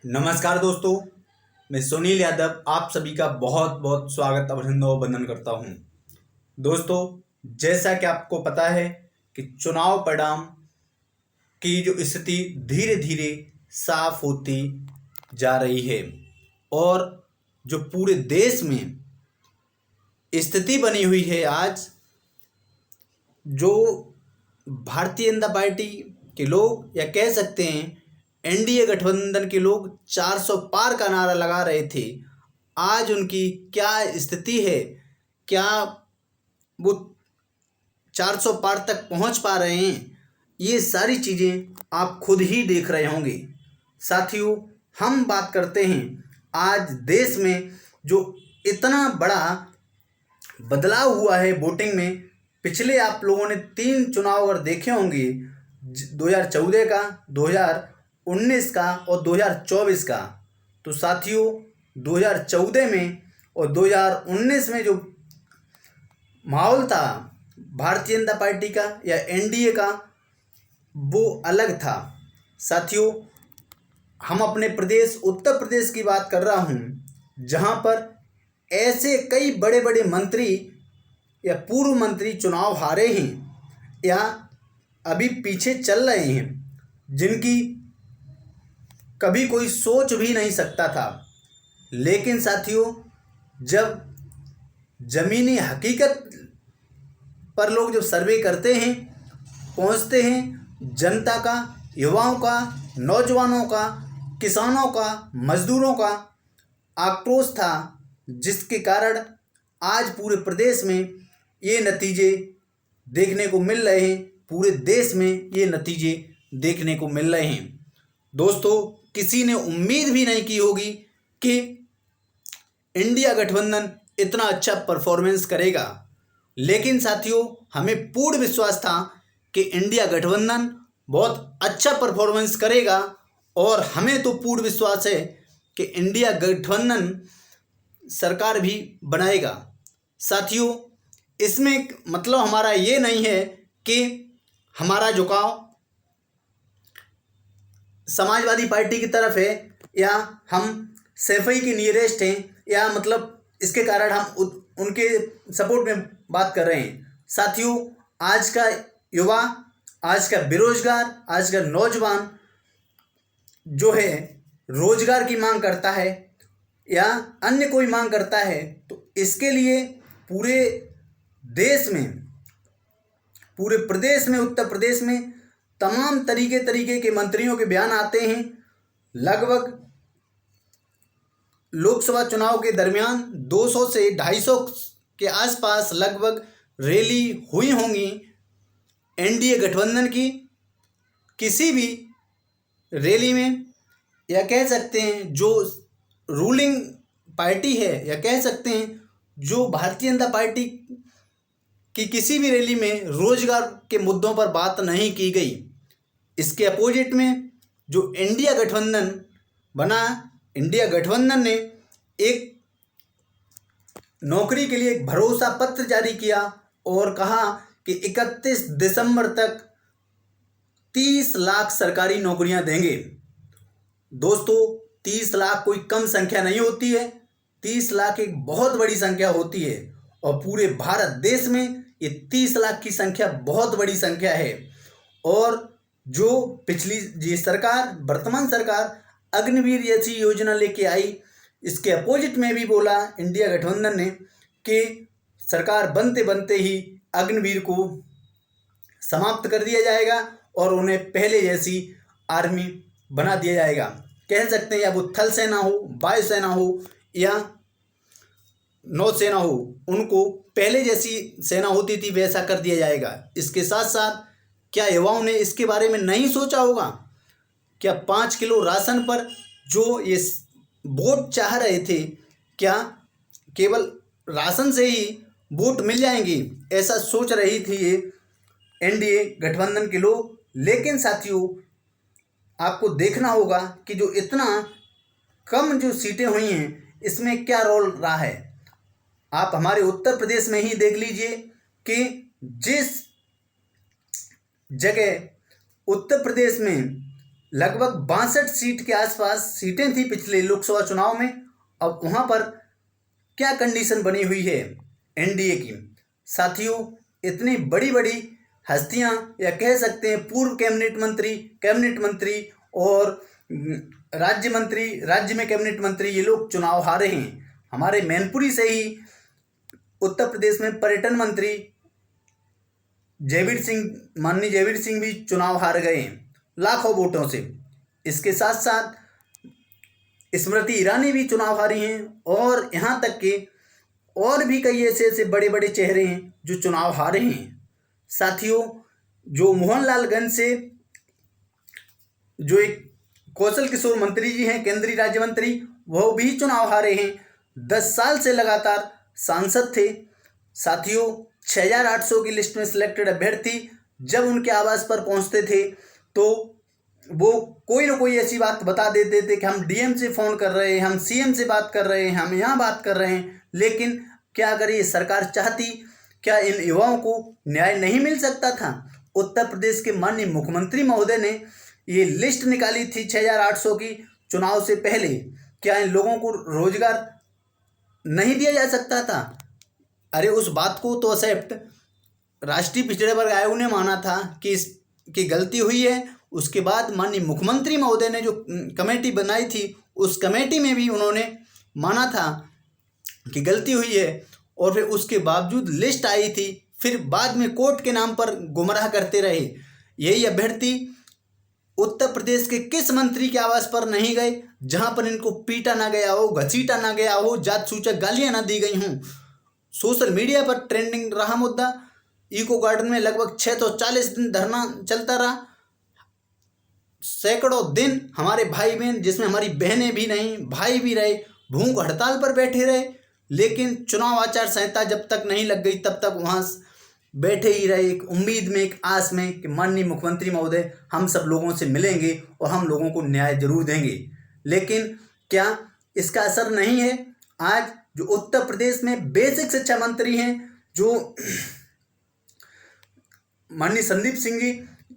नमस्कार दोस्तों, मैं सुनील यादव आप सभी का बहुत बहुत स्वागत अभिनंदन और वंदन करता हूं। दोस्तों, जैसा कि आपको पता है कि चुनाव परिणाम की जो स्थिति धीरे धीरे साफ होती जा रही है और जो पूरे देश में स्थिति बनी हुई है आज, जो भारतीय जनता पार्टी के लोग या कह सकते हैं एनडीए गठबंधन के लोग 400 पार का नारा लगा रहे थे, आज उनकी क्या स्थिति है, क्या वो 400 पार तक पहुंच पा रहे हैं, ये सारी चीज़ें आप खुद ही देख रहे होंगे। साथियों, हम बात करते हैं आज देश में जो इतना बड़ा बदलाव हुआ है वोटिंग में। पिछले आप लोगों ने 3 चुनाव अगर देखे होंगे, 2014 का, 2019 का और 2024 का, तो साथियों 2014 में और 2019 में जो माहौल था भारतीय जनता पार्टी का या एनडीए का, वो अलग था। साथियों, हम अपने प्रदेश उत्तर प्रदेश की बात कर रहा हूँ, जहाँ पर ऐसे कई बड़े बड़े मंत्री या पूर्व मंत्री चुनाव हारे हैं या अभी पीछे चल रहे हैं, जिनकी कभी कोई सोच भी नहीं सकता था। लेकिन साथियों, जब ज़मीनी हकीकत पर लोग जब सर्वे करते हैं, पहुंचते हैं, जनता का, युवाओं का, नौजवानों का, किसानों का, मजदूरों का आक्रोश था, जिसके कारण आज पूरे प्रदेश में ये नतीजे देखने को मिल रहे हैं, पूरे देश में ये नतीजे देखने को मिल रहे हैं। दोस्तों, किसी ने उम्मीद भी नहीं की होगी कि इंडिया गठबंधन इतना अच्छा परफॉर्मेंस करेगा, लेकिन साथियों हमें पूर्ण विश्वास था कि इंडिया गठबंधन बहुत अच्छा परफॉर्मेंस करेगा और हमें तो पूर्ण विश्वास है कि इंडिया गठबंधन सरकार भी बनाएगा। साथियों, इसमें मतलब हमारा ये नहीं है कि हमारा झुकाव समाजवादी पार्टी की तरफ है या हम सैफई के नियरेस्ट हैं, या मतलब इसके कारण हम उनके सपोर्ट में बात कर रहे हैं। साथियों, आज का युवा, आज का बेरोजगार, आज का नौजवान जो है रोजगार की मांग करता है या अन्य कोई मांग करता है, तो इसके लिए पूरे देश में, पूरे प्रदेश में, उत्तर प्रदेश में तमाम तरीके के मंत्रियों के बयान आते हैं। लगभग लोकसभा चुनाव के दरमियान 200 से 250 के आसपास लगभग रैली हुई होंगी एनडीए गठबंधन की। किसी भी रैली में, या कह सकते हैं जो रूलिंग पार्टी है, या कह सकते हैं जो भारतीय जनता पार्टी की किसी भी रैली में रोजगार के मुद्दों पर बात नहीं की गई। इसके अपोजिट में जो इंडिया गठबंधन बना, इंडिया गठबंधन ने एक नौकरी के लिए एक भरोसा पत्र जारी किया और कहा कि 31 दिसंबर तक 30 लाख सरकारी नौकरियां देंगे। दोस्तों, 30 लाख कोई कम संख्या नहीं होती है, 30 लाख एक बहुत बड़ी संख्या होती है और पूरे भारत देश में ये 30 लाख की संख्या बहुत बड़ी संख्या है। और जो पिछली ये सरकार, वर्तमान सरकार अग्निवीर जैसी योजना लेके आई, इसके अपोजिट में भी बोला इंडिया गठबंधन ने कि सरकार बनते बनते ही अग्निवीर को समाप्त कर दिया जाएगा और उन्हें पहले जैसी आर्मी बना दिया जाएगा। कह सकते हैं या वो थल सेना हो, वायुसेना हो या नौसेना हो, उनको पहले जैसी सेना होती थी वैसा कर दिया जाएगा। इसके साथ साथ क्या युवाओं ने इसके बारे में नहीं सोचा होगा? क्या 5 किलो राशन पर जो ये वोट चाह रहे थे, क्या केवल राशन से ही वोट मिल जाएंगे, ऐसा सोच रही थी ये एनडीए गठबंधन के लोग। लेकिन साथियों, आपको देखना होगा कि जो इतना कम जो सीटें हुई हैं, इसमें क्या रोल रहा है। आप हमारे उत्तर प्रदेश में ही देख लीजिए कि जिस जगह उत्तर प्रदेश में लगभग 62 सीट के आसपास सीटें थी पिछले लोकसभा चुनाव में। अब वहाँ पर क्या कंडीशन बनी हुई है एनडीए की। साथियों, इतनी बड़ी बड़ी हस्तियां या कह सकते हैं पूर्व कैबिनेट मंत्री और राज्य में कैबिनेट मंत्री, ये लोग चुनाव हारे हैं। हमारे मैनपुरी से ही उत्तर प्रदेश में पर्यटन मंत्री माननीय जयवीर सिंह भी चुनाव हार गए हैं लाखों वोटों से। इसके साथ साथ स्मृति ईरानी भी चुनाव हारी हैं और यहाँ तक कि और भी कई ऐसे बड़े बड़े चेहरे हैं जो चुनाव हारे हैं। साथियों, जो मोहनलालगंज से जो एक कौशल किशोर मंत्री जी हैं, केंद्रीय राज्य मंत्री, वह भी चुनाव हारे हैं। 10 साल से लगातार सांसद थे। साथियों, 6800 की लिस्ट में सिलेक्टेड अभ्यर्थी जब उनके आवास पर पहुंचते थे तो वो कोई ना कोई ऐसी बात बता देते थे कि हम डीएम से फ़ोन कर रहे हैं, हम सीएम से बात कर रहे हैं, हम यहाँ बात कर रहे हैं। लेकिन क्या अगर ये सरकार चाहती, क्या इन युवाओं को न्याय नहीं मिल सकता था? उत्तर प्रदेश के माननीय मुख्यमंत्री महोदय ने ये लिस्ट निकाली थी 6800 की चुनाव से पहले। क्या इन लोगों को रोजगार नहीं दिया जा सकता था? अरे उस बात को तो एक्सेप्ट राष्ट्रीय पिछड़े वर्ग आयोग ने माना था कि इसकी गलती हुई है। उसके बाद माननीय मुख्यमंत्री महोदय ने जो कमेटी बनाई थी, उस कमेटी में भी उन्होंने माना था कि गलती हुई है और फिर उसके बावजूद लिस्ट आई थी। फिर बाद में कोर्ट के नाम पर गुमराह करते रहे। यही अभ्यर्थी उत्तर प्रदेश के किस मंत्री के आवास पर नहीं गए जहां पर इनको पीटा ना गया हो, घसीटा ना गया हो, जात सूचक गालियां ना दी गई हों। सोशल मीडिया पर ट्रेंडिंग रहा मुद्दा। इको गार्डन में लगभग 640 दिन धरना चलता रहा। सैकड़ों दिन हमारे भाई बहन, जिसमें हमारी बहनें भी नहीं, भाई भी रहे, भूख हड़ताल पर बैठे रहे। लेकिन चुनाव आचार संहिता जब तक नहीं लग गई तब तक वहाँ बैठे ही रहे, एक उम्मीद में, एक आस में कि माननीय मुख्यमंत्री महोदय हम सब लोगों से मिलेंगे और हम लोगों को न्याय जरूर देंगे। लेकिन क्या इसका असर नहीं है? आज जो उत्तर प्रदेश में बेसिक शिक्षा मंत्री हैं, जो माननीय संदीप सिंह जी,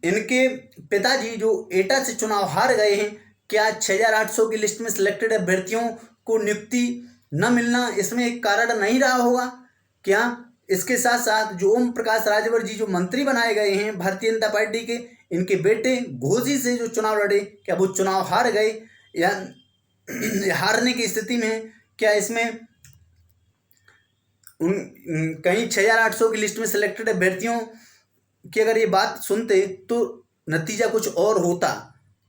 इनके पिताजी जो एटा से चुनाव हार गए हैं, क्या 6800 की लिस्ट में सिलेक्टेड अभ्यर्थियों को नियुक्ति न मिलना इसमें एक कारण नहीं रहा होगा? क्या इसके साथ साथ जो ओम प्रकाश राजभर जी जो मंत्री बनाए गए हैं भारतीय जनता पार्टी के, इनके बेटे घोसी से जो चुनाव लड़े, क्या वो चुनाव हार गए या हारने की स्थिति में? क्या इसमें कहीं 6800 की लिस्ट में सिलेक्टेड अभ्यर्थियों कि अगर ये बात सुनते तो नतीजा कुछ और होता?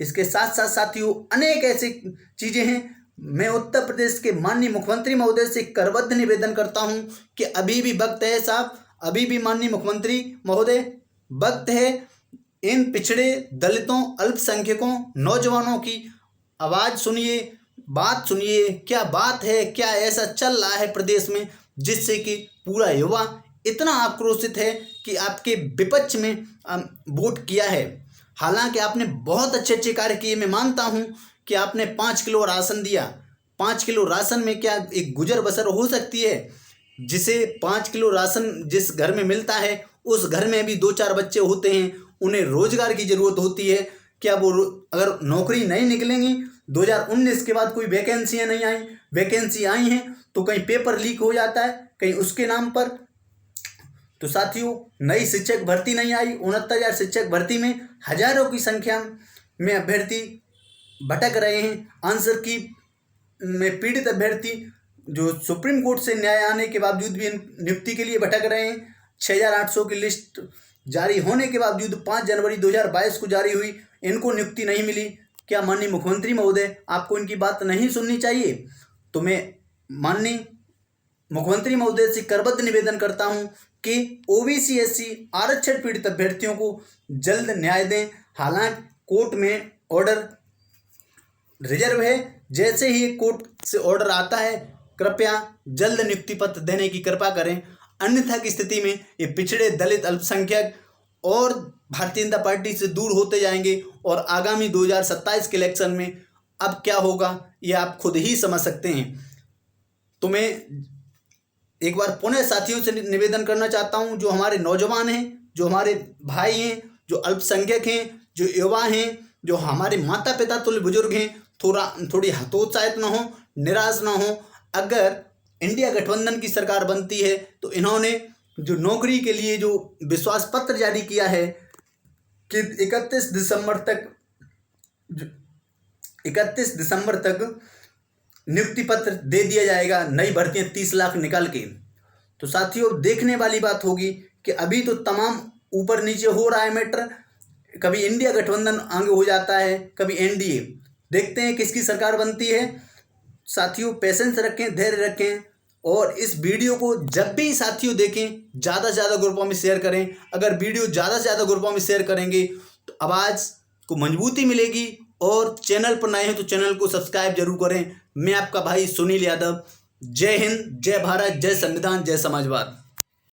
इसके साथ साथ साथियों, अनेक ऐसी चीज़ें हैं। मैं उत्तर प्रदेश के माननीय मुख्यमंत्री महोदय से करबद्ध निवेदन करता हूं कि अभी भी वक्त है साहब, अभी भी माननीय मुख्यमंत्री महोदय वक्त है। इन पिछड़े दलितों, अल्पसंख्यकों, नौजवानों की आवाज़ सुनिए, बात सुनिए। क्या बात है, क्या ऐसा चल रहा है प्रदेश में जिससे कि पूरा युवा इतना आक्रोशित है कि आपके विपक्ष में वोट किया है। हालांकि आपने बहुत अच्छे अच्छे कार्य किए। मैं मानता हूं कि आपने 5 किलो राशन दिया। 5 किलो राशन में क्या एक गुजर बसर हो सकती है? जिसे 5 किलो राशन जिस घर में मिलता है उस घर में भी 2-4 बच्चे होते हैं, उन्हें रोजगार की ज़रूरत होती है। क्या वो अगर नौकरी नहीं निकलेंगी, 2019 के बाद कोई वैकेंसियाँ नहीं आई, वैकेंसी आई हैं तो कहीं पेपर लीक हो जाता है कहीं उसके नाम पर। तो साथियों, नई शिक्षक भर्ती नहीं आई। 69,000 शिक्षक भर्ती में हजारों की संख्या में अभ्यर्थी भटक रहे हैं। आंसर की में पीड़ित अभ्यर्थी जो सुप्रीम कोर्ट से न्याय आने के बावजूद भी नियुक्ति के लिए भटक रहे हैं। 6800 की लिस्ट जारी होने के बावजूद 5 जनवरी 2022 को जारी हुई, इनको नियुक्ति नहीं मिली। क्या माननीय मुख्यमंत्री महोदय आपको इनकी बात नहीं सुननी चाहिए? तो मैं माननीय मुख्यमंत्री महोदय से करबद्ध निवेदन करता हूं कि ओबीसी एससी आरक्षण पीड़ित अभ्यर्थियों को जल्द न्याय दें। हालांकि कोर्ट में ऑर्डर रिजर्व है, जैसे ही कोर्ट से ऑर्डर आता है कृपया जल्द नियुक्ति पत्र देने की कृपा करें। अन्यथा की स्थिति में ये पिछड़े, दलित, अल्पसंख्यक और भारतीय जनता पार्टी से दूर होते जाएंगे और आगामी 2027 के इलेक्शन में अब क्या होगा ये आप खुद ही समझ सकते हैं। तो मैं एक बार पुनः साथियों से निवेदन करना चाहता हूं, जो हमारे नौजवान हैं, जो हमारे भाई हैं, जो अल्पसंख्यक हैं, जो युवा हैं, जो हमारे माता पिता तुल्य बुजुर्ग हैं थोड़ी हतोत्साहित ना हो, निराश ना हो। अगर इंडिया गठबंधन की सरकार बनती है तो इन्होंने जो नौकरी के लिए जो विश्वास पत्र जारी किया है कि 31 दिसंबर तक नियुक्ति पत्र दे दिया जाएगा, नई भर्तियां 30 लाख निकाल के। तो साथियों देखने वाली बात होगी कि अभी तो तमाम ऊपर नीचे हो रहा है मैटर, कभी इंडिया गठबंधन आगे हो जाता है, कभी एनडीए। देखते हैं किसकी सरकार बनती है। साथियों पेशेंस रखें, धैर्य रखें और इस वीडियो को जब भी साथियों देखें ज़्यादा से ज़्यादा ग्रुपों में शेयर करें। अगर वीडियो ज़्यादा से ज़्यादा ग्रुपों में शेयर करेंगे तो आवाज़ को मजबूती मिलेगी। और चैनल पर नए हैं तो चैनल को सब्सक्राइब जरूर करें। मैं आपका भाई सुनील यादव। जय हिंद, जय भारत, जय संविधान, जय समाजवाद।